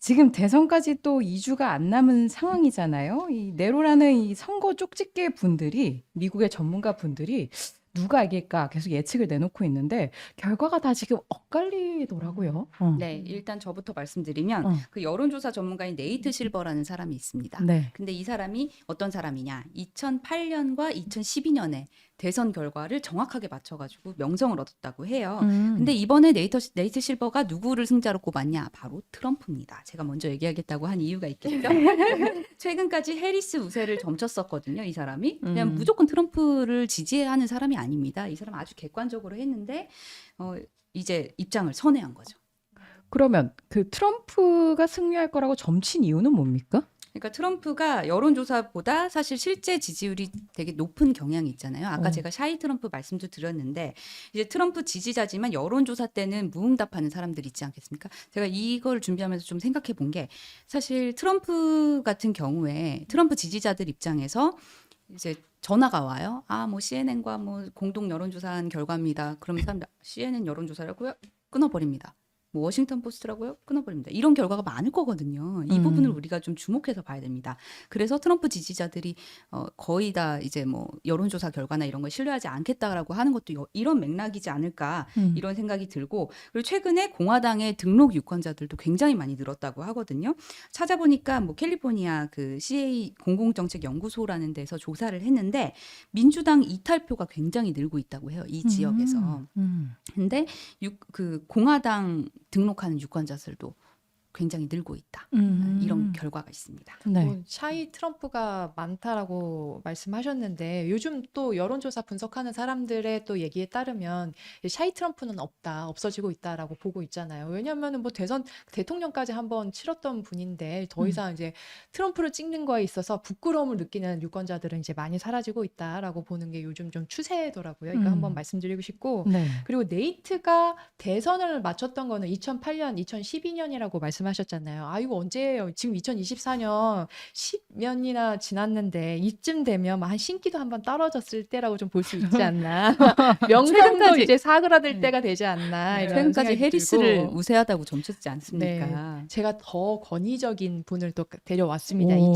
지금 대선까지 또 2주가 안 남은 상황이잖아요. 이 네로라는 이 선거 쪽집게 분들이 미국의 전문가 분들이 누가 이길까 계속 예측을 내놓고 있는데 결과가 다 지금 엇갈리더라고요. 네, 일단 저부터 말씀드리면 어. 그 여론조사 전문가인 네이트 실버라는 사람이 있습니다. 네. 근데 이 사람이 어떤 사람이냐? 2008년과 2012년에 대선 결과를 정확하게 맞춰가지고 명성을 얻었다고 해요. 근데 이번에 네이트 실버가 누구를 승자로 꼽았냐? 바로 트럼프입니다. 제가 먼저 얘기하겠다고 한 이유가 있겠죠? 최근까지 해리스 우세를 점쳤었거든요, 이 사람이. 그냥 무조건 트럼프를 지지하는 사람이 아닙니다. 이 사람 아주 객관적으로 했는데 이제 입장을 선회한 거죠. 그러면 그 트럼프가 승리할 거라고 점친 이유는 뭡니까? 그러니까 트럼프가 여론조사보다 사실 실제 지지율이 되게 높은 경향이 있잖아요. 아까 어. 제가 샤이 트럼프 말씀도 드렸는데 이제 트럼프 지지자지만 여론조사 때는 무응답하는 사람들 있지 않겠습니까? 제가 이걸 준비하면서 좀 생각해 본 게 사실 트럼프 같은 경우에 트럼프 지지자들 입장에서 이제 전화가 와요. 뭐 CNN과 뭐 공동 여론조사한 결과입니다. 그러면 사람들 CNN 여론조사라고요? 끊어버립니다. 뭐 워싱턴 포스트라고요? 끊어버립니다. 이런 결과가 많을 거거든요. 이 부분을 우리가 좀 주목해서 봐야 됩니다. 그래서 트럼프 지지자들이 거의 다 이제 뭐 여론조사 결과나 이런 걸 신뢰하지 않겠다라고 하는 것도 이런 맥락이지 않을까 이런 생각이 들고 그리고 최근에 공화당의 등록 유권자들도 굉장히 많이 늘었다고 하거든요. 찾아보니까 뭐 캘리포니아 그 CA 공공정책연구소라는 데서 조사를 했는데 민주당 이탈표가 굉장히 늘고 있다고 해요. 이 지역에서. 근데 그 공화당 등록하는 유권자 수도 굉장히 늘고 있다. 이런 결과가 있습니다. 네. 뭐 샤이 트럼프가 많다라고 말씀하셨는데 요즘 또 여론조사 분석하는 사람들의 또 얘기에 따르면 샤이 트럼프는 없어지고 있다라고 보고 있잖아요. 왜냐하면 뭐 대통령까지 한번 치렀던 분인데 더 이상 이제 트럼프를 찍는 거에 있어서 부끄러움을 느끼는 유권자들은 이제 많이 사라지고 있다라고 보는 게 요즘 좀 추세더라고요. 이거 한번 말씀드리고 싶고 네. 그리고 네이트가 대선을 마쳤던 거는 2008년, 2012년이라고 말씀하셨잖아요. 이거 언제예요? 지금 2024년 10년이나 지났는데 이쯤 되면 한 신기도 한번 떨어졌을 때라고 좀 볼 수 있지 않나. 명성도 최근까지- 이제 사그라들 때가 되지 않나. 이런 최근까지 생각이 해리스를 들고. 우세하다고 점쳤지 않습니까? 제가 더 권위적인 분을 또 데려왔습니다. 오.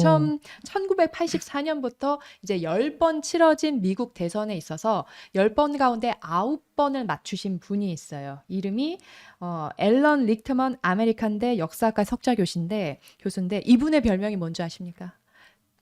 1984년부터 이제 10번 치러진 미국 대선에 있어서 10번 가운데 9번을 맞추신 분이 있어요. 이름이 앨런 리크먼 아메리칸대 역사학과 석좌 교수인데 이분의 별명이 뭔지 아십니까?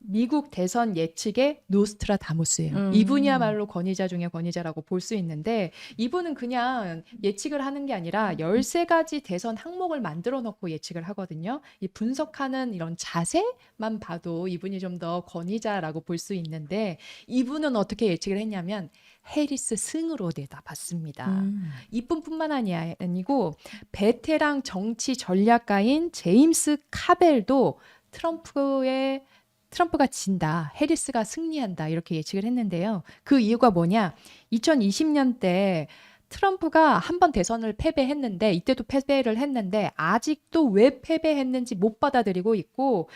미국 대선 예측의 노스트라다무스예요. 이분이야말로 권위자 중에 권위자라고 볼 수 있는데 이분은 그냥 예측을 하는 게 아니라 13가지 대선 항목을 만들어 놓고 예측을 하거든요. 이 분석하는 이런 자세만 봐도 이분이 좀 더 권위자라고 볼 수 있는데 이분은 어떻게 예측을 했냐면 해리스 승으로 내다봤습니다. 이뿐만 아니고 베테랑 정치 전략가인 제임스 카벨도 트럼프가 진다, 해리스가 승리한다 이렇게 예측을 했는데요. 그 이유가 뭐냐? 2020년 때 트럼프가 한 번 대선을 패배했는데 이때도 패배를 했는데 아직도 왜 패배했는지 못 받아들이고 있고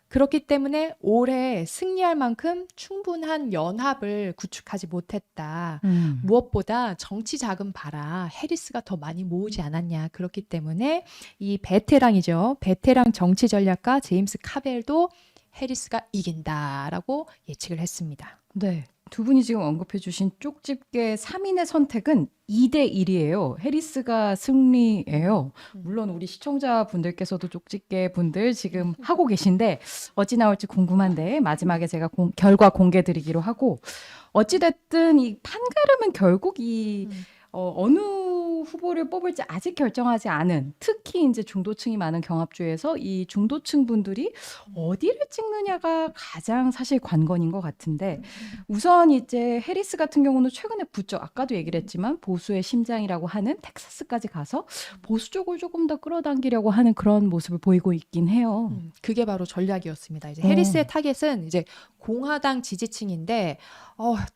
그렇기 때문에 올해 승리할 만큼 충분한 연합을 구축하지 못했다. 무엇보다 정치 자금 봐라. 해리스가 더 많이 모으지 않았냐. 그렇기 때문에 이 베테랑이죠. 베테랑 정치 전략가 제임스 카벨도 해리스가 이긴다라고 예측을 했습니다. 네. 두 분이 지금 언급해 주신 쪽집게 3인의 선택은 2대 1이에요. 해리스가 승리예요. 물론 우리 시청자분들께서도 쪽집게 분들 지금 하고 계신데 어찌 나올지 궁금한데 마지막에 제가 결과 공개 드리기로 하고 어찌 됐든 이 판가름은 결국 이 어느 후보를 뽑을지 아직 결정하지 않은 특히 이제 중도층이 많은 경합주에서 이 중도층 분들이 어디를 찍느냐가 가장 사실 관건인 것 같은데 우선 이제 해리스 같은 경우는 최근에 부쩍 아까도 얘기를 했지만 보수의 심장이라고 하는 텍사스까지 가서 보수 쪽을 조금 더 끌어당기려고 하는 그런 모습을 보이고 있긴 해요. 그게 바로 전략이었습니다. 이제 어. 해리스의 타겟은 이제 공화당 지지층인데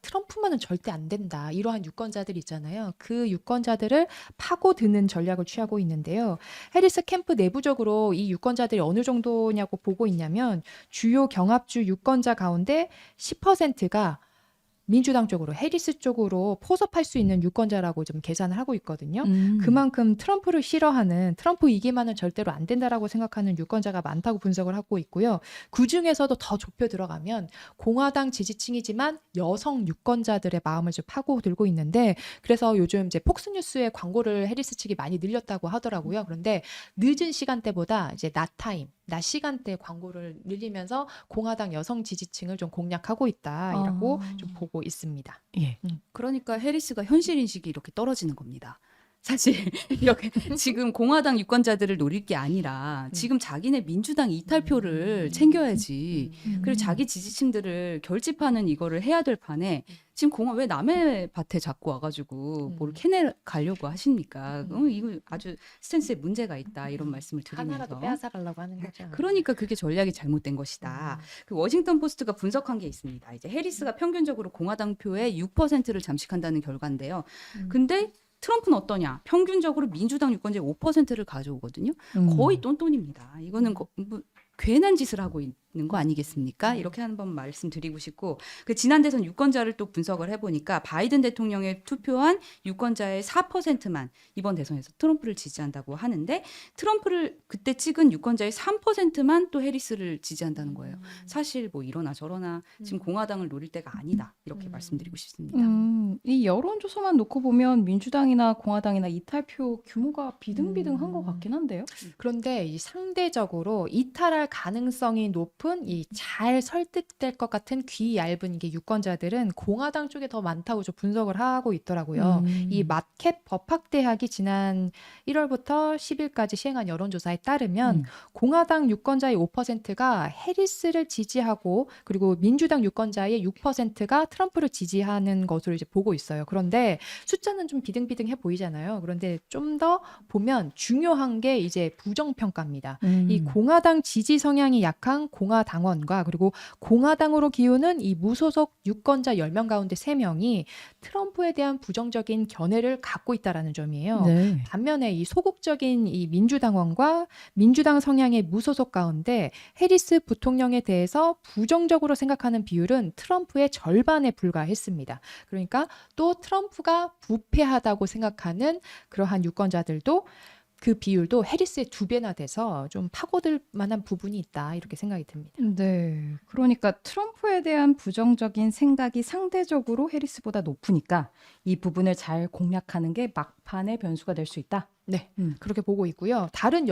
트럼프만은 절대 안 된다. 이러한 유권자들 있잖아요. 그 유권자들을 파고드는 전략을 취하고 있는데요. 해리스 캠프 내부적으로 이 유권자들이 어느 정도냐고 보고 있냐면 주요 경합주 유권자 가운데 10%가 민주당 쪽으로 해리스 쪽으로 포섭할 수 있는 유권자라고 좀 계산을 하고 있거든요. 음. 그만큼 트럼프를 싫어하는 트럼프 이기만은 절대로 안 된다라고 생각하는 유권자가 많다고 분석을 하고 있고요. 그중에서도 더 좁혀 들어가면 공화당 지지층이지만 여성 유권자들의 마음을 좀 파고들고 있는데 그래서 요즘 이제 폭스뉴스에 광고를 해리스 측이 많이 늘렸다고 하더라고요. 그런데 늦은 시간대보다 이제 낮 시간대 광고를 늘리면서 공화당 여성 지지층을 좀 공략하고 있다라고 좀 보고 있습니다. 예. 그러니까 해리스가 현실 인식이 이렇게 떨어지는 겁니다. 사실 이렇게 지금 공화당 유권자들을 노릴 게 아니라 지금 자기네 민주당 이탈표를 챙겨야지. 그리고 자기 지지층들을 결집하는 이거를 해야 될 판에 지금 왜 남의 밭에 자꾸 와가지고 뭘 캐내 가려고 하십니까? 이거 아주 스탠스에 문제가 있다 이런 말씀을 하나라도 드리면서. 빼앗아 가려고 하는 거죠. 그러니까 그게 전략이 잘못된 것이다. 그 워싱턴 포스트가 분석한 게 있습니다. 이제 해리스가 평균적으로 공화당 표의 6%를 잠식한다는 결과인데요. 근데 트럼프는 어떠냐? 평균적으로 민주당 유권자의 5%를 가져오거든요. 거의 똔똔입니다. 이거는 뭐 괜한 짓을 하고 있는 거 아니겠습니까? 이렇게 한번 말씀드리고 싶고 그 지난 대선 유권자를 또 분석을 해보니까 바이든 대통령에 투표한 유권자의 4%만 이번 대선에서 트럼프를 지지한다고 하는데 트럼프를 그때 찍은 유권자의 3%만 또 해리스를 지지한다는 거예요. 사실 뭐 이러나 저러나 지금 공화당을 노릴 때가 아니다 이렇게 말씀드리고 싶습니다. 이 여론조사만 놓고 보면 민주당이나 공화당이나 이탈표 규모가 비등비등한 것 같긴 한데요. 그런데 이 상대적으로 이탈할 가능성이 높은 이 잘 설득될 것 같은 귀 얇은 이게 유권자들은 공화당 쪽에 더 많다고 좀 분석을 하고 있더라고요. 이 마켓 법학대학이 지난 1월부터 10일까지 시행한 여론조사에 따르면 공화당 유권자의 5%가 해리스를 지지하고 그리고 민주당 유권자의 6%가 트럼프를 지지하는 것으로 이제 보고 있어요. 그런데 숫자는 좀 비등비등해 보이잖아요. 그런데 좀 더 보면 중요한 게 이제 부정평가입니다. 이 공화당 지지 성향이 약한 공화당원과 그리고 공화당으로 기우는 이 무소속 유권자 10명 가운데 3명이 트럼프에 대한 부정적인 견해를 갖고 있다라는 점이에요. 네. 반면에 이 소극적인 이 민주당원과 민주당 성향의 무소속 가운데 해리스 부통령에 대해서 부정적으로 생각하는 비율은 트럼프의 절반에 불과했습니다. 그러니까 또 트럼프가 부패하다고 생각하는 그러한 유권자들도 그 비율도 해리스의 2배나 돼서 좀 파고들 만한 부분이 있다 이렇게 생각이 듭니다. 네. 그러니까 트럼프에 대한 부정적인 생각이 상대적으로 해리스보다 높으니까 이 부분을 잘 공략하는 게 막판의 변수가 될 수 있다. 네, 그렇게 보고 있고요. 다른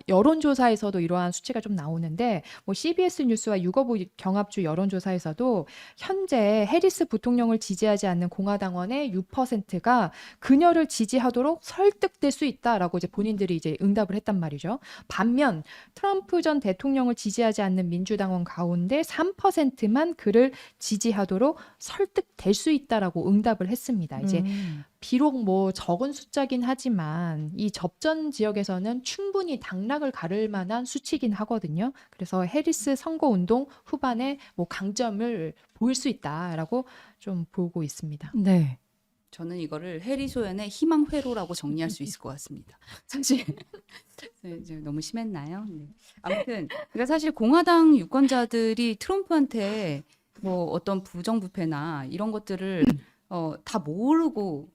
여론조사에서도 이러한 수치가 좀 나오는데 뭐 CBS 뉴스와 유거부 경합주 여론조사에서도 현재 해리스 부통령을 지지하지 않는 공화당원의 6%가 그녀를 지지하도록 설득될 수 있다라고 이제 본인들이 이제 응답을 했단 말이죠. 반면 트럼프 전 대통령을 지지하지 않는 민주당원 가운데 3%만 그를 지지하도록 설득될 수 있다라고 응답을 했습니다. 이제 비록 뭐 적은 숫자긴 하지만 이 접전 지역에서는 충분히 당락을 가를 만한 수치긴 하거든요. 그래서 해리스 선거운동 후반에 뭐 강점을 보일 수 있다라고 좀 보고 있습니다. 네. 저는 이거를 해리 소연의 희망 회로라고 정리할 수 있을 것 같습니다. 사실 이제 너무 심했나요? 네. 아무튼 그러니까 사실 공화당 유권자들이 트럼프한테 뭐 어떤 부정부패나 이런 것들을 다 모르고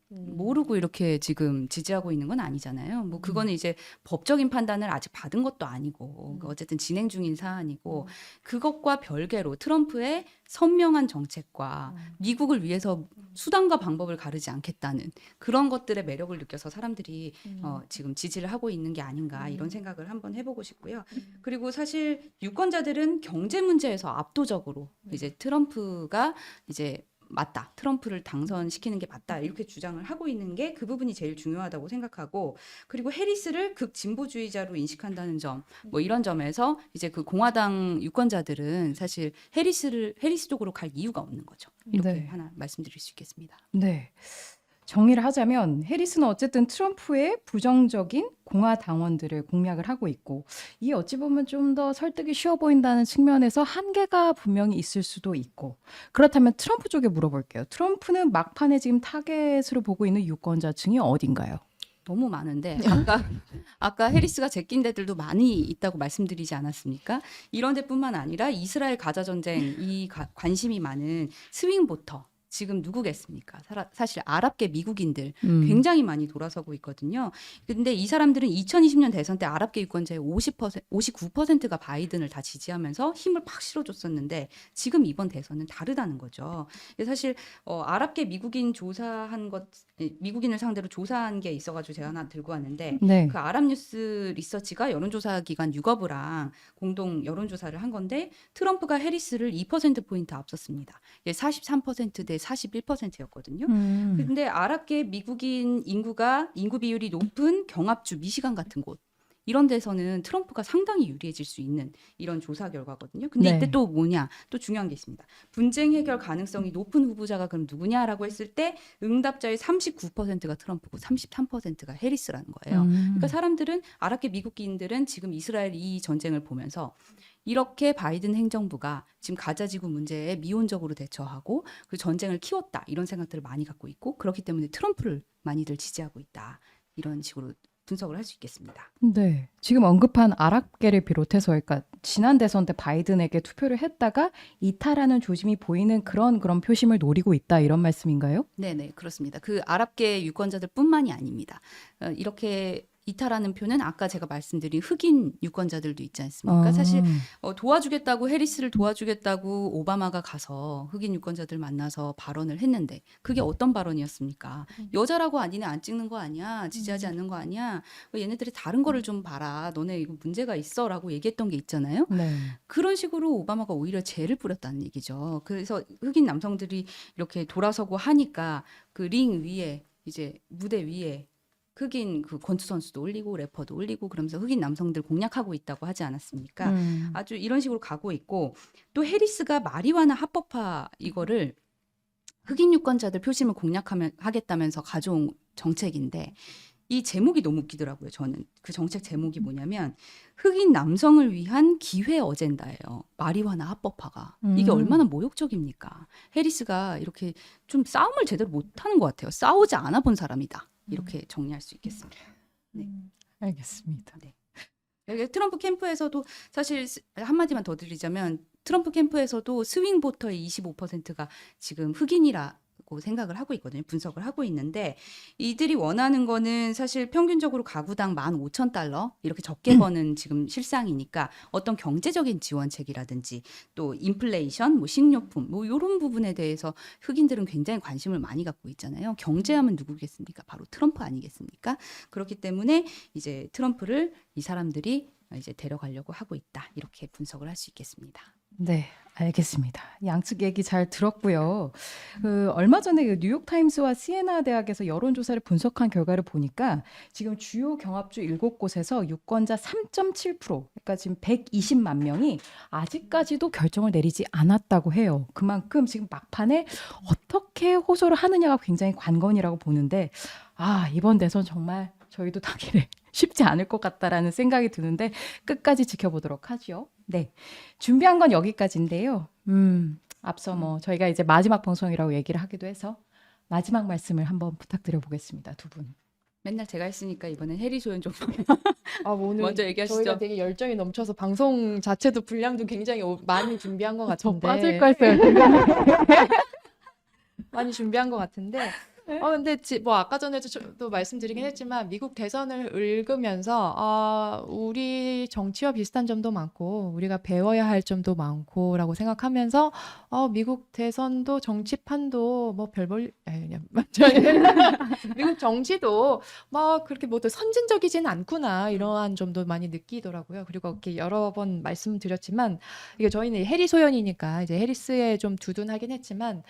이렇게 지금 지지하고 있는 건 아니잖아요. 뭐 그거는 이제 법적인 판단을 아직 받은 것도 아니고 어쨌든 진행 중인 사안이고 그것과 별개로 트럼프의 선명한 정책과 미국을 위해서 수단과 방법을 가르지 않겠다는 그런 것들의 매력을 느껴서 사람들이 지금 지지를 하고 있는 게 아닌가 이런 생각을 한번 해보고 싶고요. 그리고 사실 유권자들은 경제 문제에서 압도적으로 이제 트럼프가 이제 맞다. 트럼프를 당선시키는 게 맞다. 이렇게 주장을 하고 있는 게 그 부분이 제일 중요하다고 생각하고 그리고 해리스를 극진보주의자로 인식한다는 점 뭐 이런 점에서 이제 그 공화당 유권자들은 사실 해리스 쪽으로 갈 이유가 없는 거죠. 이렇게 네. 하나 말씀드릴 수 있겠습니다. 네. 정리를 하자면 해리스는 어쨌든 트럼프의 부정적인 공화당원들을 공략을 하고 있고 이게 어찌 보면 좀 더 설득이 쉬워 보인다는 측면에서 한계가 분명히 있을 수도 있고 그렇다면 트럼프 쪽에 물어볼게요. 트럼프는 막판에 지금 타겟으로 보고 있는 유권자층이 어딘가요? 너무 많은데 아까 해리스가 제낀 데들도 많이 있다고 말씀드리지 않았습니까? 이런 데뿐만 아니라 이스라엘 가자 전쟁 이 관심이 많은 스윙 보터 지금 누구겠습니까? 사실 아랍계 미국인들 음. 굉장히 많이 돌아서고 있거든요. 근데 이 사람들은 2020년 대선 때 아랍계 유권자의 59%가 바이든을 다 지지하면서 힘을 팍 실어줬었는데 지금 이번 대선은 다르다는 거죠. 사실 아랍계 미국인 조사한 것, 미국인을 상대로 조사한 게 있어가지고 제가 하나 들고 왔는데 네. 그 아랍뉴스 리서치가 여론조사 기관 유거브랑 공동 여론조사를 한 건데 트럼프가 해리스를 2%포인트 앞섰습니다. 43% 대 41%였거든요. 근데 아랍계 미국인 인구 비율이 높은 경합주 미시간 같은 곳 이런 데서는 트럼프가 상당히 유리해질 수 있는 이런 조사 결과거든요. 근데 네. 이때 또 뭐냐? 또 중요한 게 있습니다. 분쟁 해결 가능성이 높은 후보자가 그럼 누구냐라고 했을 때 응답자의 39%가 트럼프고 33%가 해리스라는 거예요. 그러니까 사람들은 아랍계 미국인들은 지금 이스라엘 이 전쟁을 보면서 이렇게 바이든 행정부가 지금 가자지구 문제에 미온적으로 대처하고 그 전쟁을 키웠다 이런 생각들을 많이 갖고 있고 그렇기 때문에 트럼프를 많이들 지지하고 있다 이런 식으로 분석을 할 수 있겠습니다. 네. 지금 언급한 아랍계를 비롯해서 그러니까 지난 대선 때 바이든에게 투표를 했다가 이탈하는 조짐이 보이는 그런 표심을 노리고 있다 이런 말씀인가요? 네네 그렇습니다. 그 아랍계 유권자들뿐만이 아닙니다. 이렇게 이탈하는 표는 아까 제가 말씀드린 흑인 유권자들도 있지 않습니까? 사실 도와주겠다고 해리스를 도와주겠다고 오바마가 가서 흑인 유권자들 만나서 발언을 했는데 그게 어떤 발언이었습니까? 여자라고 니네 안 찍는 거 아니야? 지지하지 않는 거 아니야? 얘네들이 다른 거를 좀 봐라. 너네 이거 문제가 있어라고 얘기했던 게 있잖아요. 네. 그런 식으로 오바마가 오히려 죄를 뿌렸다는 얘기죠. 그래서 흑인 남성들이 이렇게 돌아서고 하니까 그 링 위에 이제 무대 위에 흑인 그 권투 선수도 올리고 래퍼도 올리고 그러면서 흑인 남성들 공략하고 있다고 하지 않았습니까? 아주 이런 식으로 가고 있고 또 해리스가 마리화나 합법화 이거를 흑인 유권자들 표심을 공략하겠다면서 가져온 정책인데 이 제목이 너무 웃기더라고요. 저는 그 정책 제목이 뭐냐면 흑인 남성을 위한 기회 어젠다예요. 마리화나 합법화가. 이게 얼마나 모욕적입니까? 해리스가 이렇게 좀 싸움을 제대로 못하는 것 같아요. 싸우지 않아 본 사람이다. 이렇게 정리할 수 있겠습니다. 네. 알겠습니다. 트럼프 캠프에서도 사실 한마디만 더 드리자면 트럼프 캠프에서도 스윙 보터의 25%가 지금 흑인이라고 생각을 하고 있거든요. 분석을 하고 있는데 이들이 원하는 거는 사실 평균적으로 가구당 15,000달러 이렇게 적게 버는 지금 실상이니까 어떤 경제적인 지원책이라든지 또 인플레이션, 뭐 식료품 뭐 이런 부분에 대해서 흑인들은 굉장히 관심을 많이 갖고 있잖아요. 경제하면 누구겠습니까? 바로 트럼프 아니겠습니까? 그렇기 때문에 이제 트럼프를 이 사람들이 이제 데려가려고 하고 있다. 이렇게 분석을 할 수 있겠습니다. 네, 알겠습니다. 양측 얘기 잘 들었고요. 얼마 전에 그 뉴욕타임스와 시에나 대학에서 여론조사를 분석한 결과를 보니까 지금 주요 경합주 7곳에서 유권자 3.7%, 그러니까 지금 120만 명이 아직까지도 결정을 내리지 않았다고 해요. 그만큼 지금 막판에 어떻게 호소를 하느냐가 굉장히 관건이라고 보는데 이번 대선 정말 저희도 당일에 쉽지 않을 것 같다라는 생각이 드는데 끝까지 지켜보도록 하죠. 네, 준비한 건 여기까지인데요. 앞서 저희가 이제 마지막 방송이라고 얘기를 하기도 해서 마지막 말씀을 한번 부탁드려 보겠습니다. 두 분. 맨날 제가 했으니까 이번엔 해리 소연 좀 오늘 먼저 얘기하시죠. 저희가 되게 열정이 넘쳐서 방송 자체도 분량도 굉장히 많이 준비한 것 같은데 빠질 거 했어요. 많이 준비한 것 같은데 근데 뭐 아까 전에도 또 말씀드리긴 했지만 미국 대선을 읽으면서 우리 정치와 비슷한 점도 많고 우리가 배워야 할 점도 많고라고 생각하면서 미국 대선도 정치판도 뭐 별볼 그냥 미국 정치도 막 그렇게 뭐 선진적이진 않구나 이러한 점도 많이 느끼더라고요. 그리고 이렇게 여러 번 말씀드렸지만 이게 저희는 해리 소연이니까 이제 해리스에 좀 두둔하긴 했지만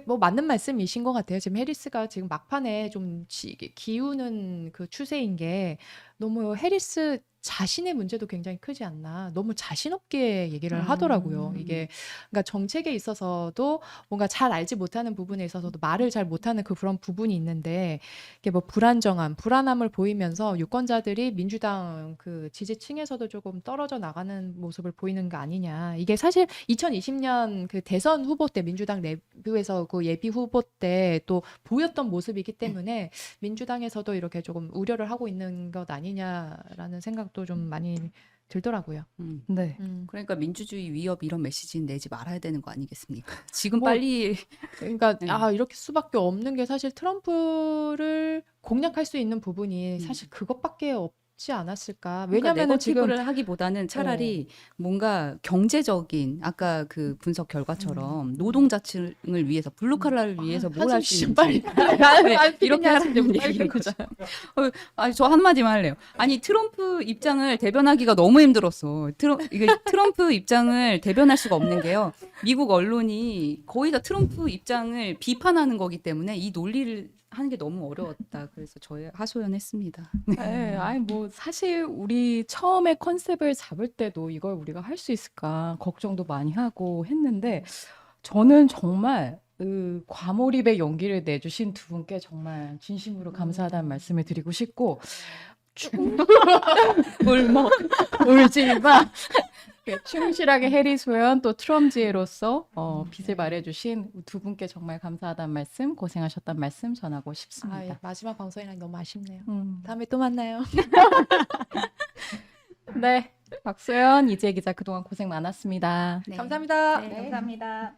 뭐 맞는 말씀이신 것 같아요. 지금 해리스가 지금 막판에 좀 기우는 그 추세인 게 너무 해리스 자신의 문제도 굉장히 크지 않나. 너무 자신 없게 얘기를 하더라고요. 이게 그러니까 정책에 있어서도 뭔가 잘 알지 못하는 부분에 있어서도 말을 잘 못하는 그런 부분이 있는데 이게 뭐 불안함을 보이면서 유권자들이 민주당 그 지지층에서도 조금 떨어져 나가는 모습을 보이는 거 아니냐. 이게 사실 2020년 그 대선 후보 때 민주당 내부에서 그 예비 후보 때 또 보였던 모습이기 때문에 민주당에서도 이렇게 조금 우려를 하고 있는 것 아니냐라는 생각도 좀 많이 들더라고요. 네. 그러니까 민주주의 위협 이런 메시지는 내지 말아야 되는 거 아니겠습니까? 지금 뭐, 빨리 그러니까 네. 이렇게 수밖에 없는 게 사실 트럼프를 공략할 수 있는 부분이 사실 그것밖에 없지 않았을까. 그러니까 왜냐면은 지금 네거티브를 하기보다는 차라리 뭔가 경제적인 아까 그 분석 결과처럼 노동자층을 위해서 블루칼라를 위해서 뭘 할 수 있는지 빨리 네, 이렇게 하라는 얘기인 거죠. 아니 저 한마디만 할래요. 아니 트럼프 입장을 대변하기가 너무 힘들었어. 트럼프 입장을 대변할 수가 없는 게요. 미국 언론이 거의 다 트럼프 입장을 비판하는 거기 때문에 이 논리를 하는 게 너무 어려웠다. 그래서 저희 하소연했습니다. 네, 아니 뭐 사실 우리 처음에 컨셉을 잡을 때도 이걸 우리가 할 수 있을까 걱정도 많이 하고 했는데 저는 정말 그 과몰입의 용기를 내주신 두 분께 정말 진심으로 감사하다는 말씀을 드리고 싶고 울지 마. 충실하게 해리 소연 또 트럼지에로서 빛을 발해주신 두 분께 정말 감사하다는 말씀, 고생하셨다는 말씀 전하고 싶습니다. 마지막 방송이라 너무 아쉽네요. 음. 다음에 또 만나요. 네, 박소연 이재 기자 그동안 고생 많았습니다. 네. 감사합니다. 네, 감사합니다.